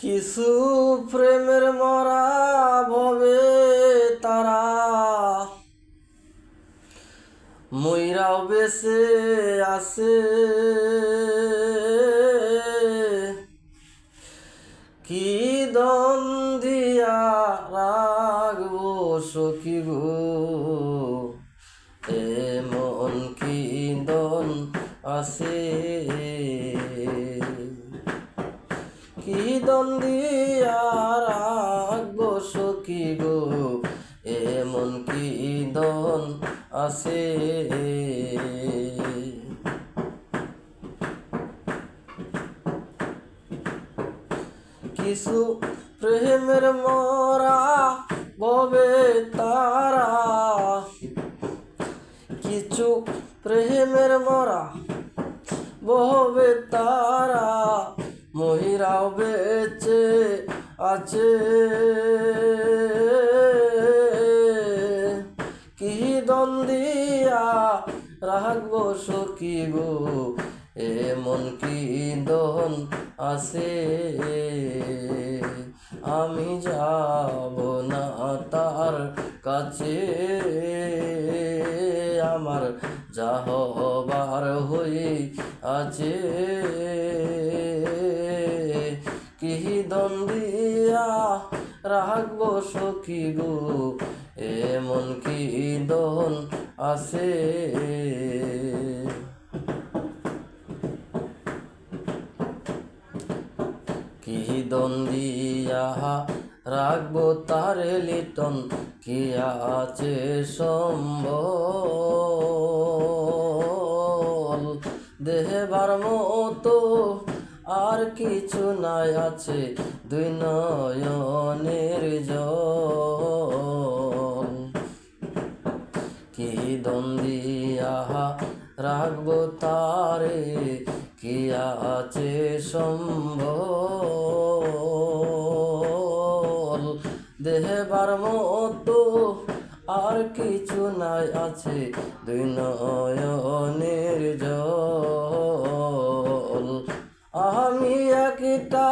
কিছু প্রেমের মরা ভবে তারা মইরাও বেঁচে আছে, কি দন দিয়া রাখবো সখী গো, এমন কি দন আছে, কি দন দিয়া রাখবো সখী গো, এমন কি দন আছে। কিছু প্রেমের মরা ভবে তারা, কিছু প্রেমের মরা ভবে তারা মহিরাও বেঁচে আছে, কি দন দিয়া রাখবো সখী গো, এমন কি দন আছে। আমি যাব না তার কাছে, আমার যা হবার হয়ে আছে, কি দন দিয়া রাখবো সখী গো, এমন কি দন আছে। কি দন দিয়া রাখবো তার লিটন, কি আছে সম্বল, দেহবার মতো আর কিছু নাই আছে, দুই নয়নের জল। কি দন দিয়া রাখবো তারে, কি আছে সম্বল, দেহবার মতো আর কিছু নাই আছে, দুই নয়নের জল। আমি একটা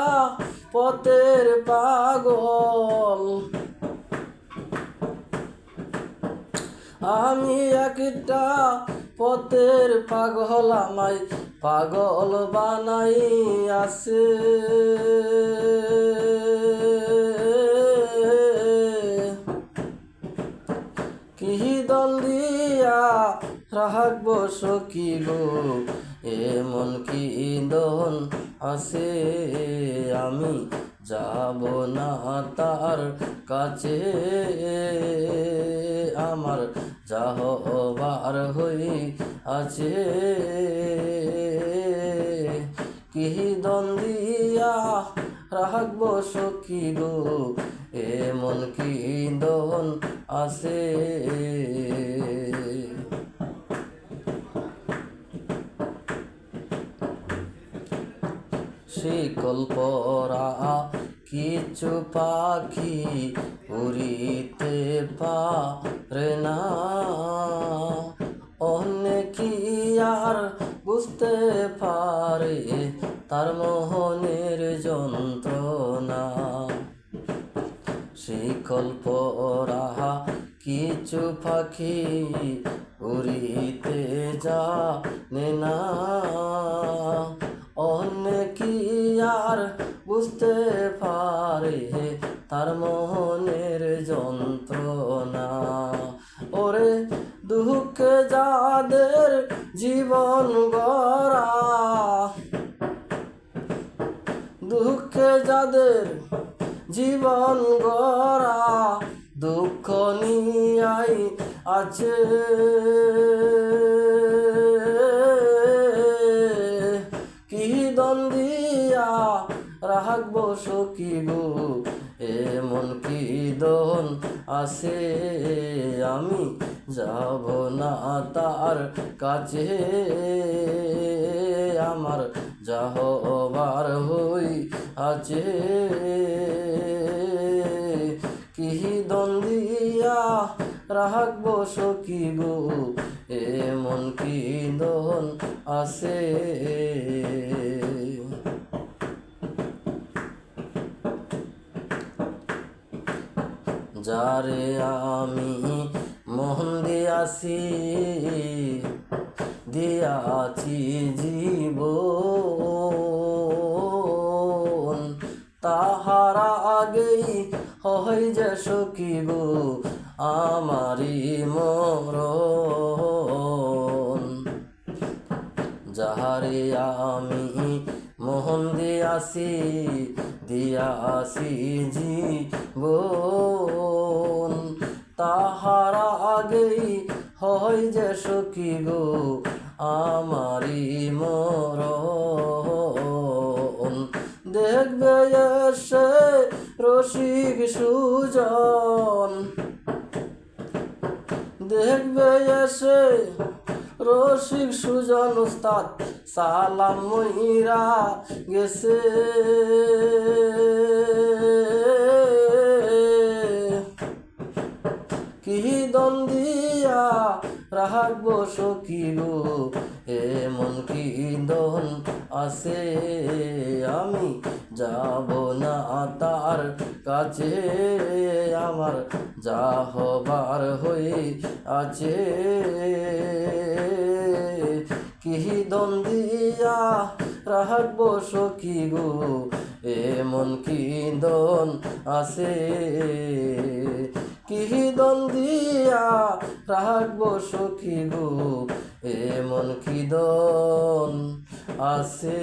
পথের পাগল, আমি একটা পথের পাগল, আমায় পাগল বানাই আছে, কি দন দিয়া রাখবো সখী গো, এমন কি দন আছে। আমি যাব না তার কাছে, আমার যা হবার হয়ে আছে, কি দন দিয়া রাখবো সখী গো, এমন কি দন আছে। শিকল পরা কিছু পাখি উড়িতে পারে না, অনেকি আর বুঝতে পারে তার মোহনের যন্ত্রণা। শিকল পরা কিছু পাখি উড়িতে জানে না, অনেকি আর বুঝতে পারে তার মোহনের যন্ত্রণা। ওরে দুঃখে যাদের জীবন গড়া, দুঃখে যাদের জীবন গড়া, দুঃখ নিয়াই আছে, কি দন দিয়া রাখবো সখী গো, এমন কি দন আছে। আমি যাব না তার কাছে, আমার যা হবার হই আছে, কি দন দিয়া রাখবো সখী গো, এমন কি দন আছে। যারে আমি মন দিয়াছি জীবন, তাহারা আগেই হয় যে সখী গো আমারি মরণ। যাহারে আমি মোহন দিয়াছি জীবন, তাহারা আগেই হয় যে সখী গো আমারি মরণ। দেখবে এসে রসিক সুজন, দেখবে এসে রসিক সুজন উস্তাদ সালাম মইরা গেছে। কি দ্বন্দ্বিয়া রাখবো সখী গো এমন কি দন আছে, আমি যাব না তার কাছে, আমার যা হবার হয়ে আছে। কি দ্বন্দ্বিয়া রাখবো সখী গো এমন কি দন আছে, কি দ্বন্দ্বিয়া রাখবো সখী গো এমন কি দন আছে।